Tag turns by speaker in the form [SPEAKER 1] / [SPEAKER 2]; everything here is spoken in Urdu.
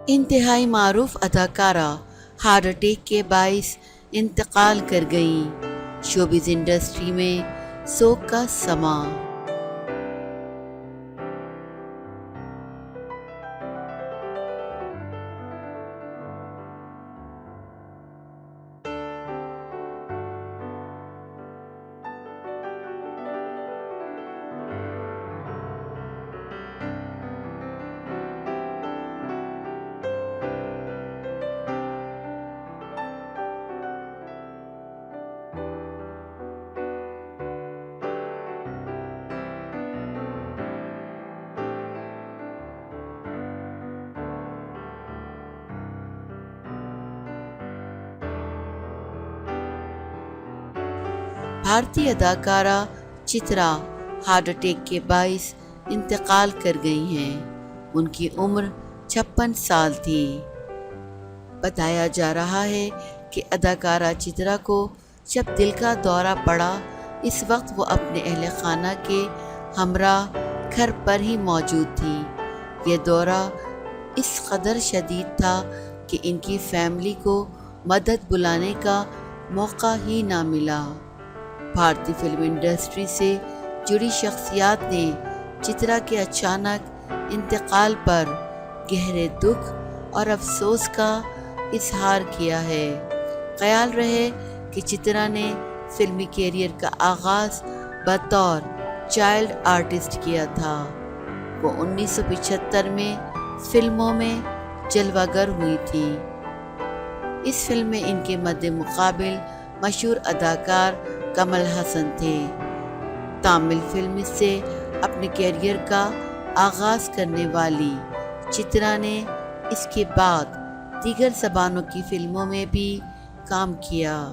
[SPEAKER 1] انتہائی معروف اداکارہ ہارٹ اٹیک کے باعث انتقال کر گئیں، شوبز انڈسٹری میں سوگ کا سما۔ بھارتی اداکارہ چترا ہارٹ اٹیک کے باعث انتقال کر گئی ہیں۔ ان کی عمر 56 سال تھی۔ بتایا جا رہا ہے کہ اداکارہ چترا کو جب دل کا دورہ پڑا، اس وقت وہ اپنے اہل خانہ کے ہمراہ گھر پر ہی موجود تھی۔ یہ دورہ اس قدر شدید تھا کہ ان کی فیملی کو مدد بلانے کا موقع ہی نہ ملا۔ بھارتی فلم انڈسٹری سے جڑی شخصیات نے چترا کے اچانک انتقال پر گہرے دکھ اور افسوس کا اظہار کیا ہے۔ خیال رہے کہ چترا نے فلمی کیریئر کا آغاز بطور چائلڈ آرٹسٹ کیا تھا۔ وہ 1975 میں فلموں میں جلوہ گر ہوئی تھی۔ اس فلم میں ان کے مد مقابل مشہور اداکار کمل ہاسن تھے۔ تامل فلم سے اپنے کیریئر کا آغاز کرنے والی چترا نے اس کے بعد دیگر زبانوں کی فلموں میں بھی کام کیا۔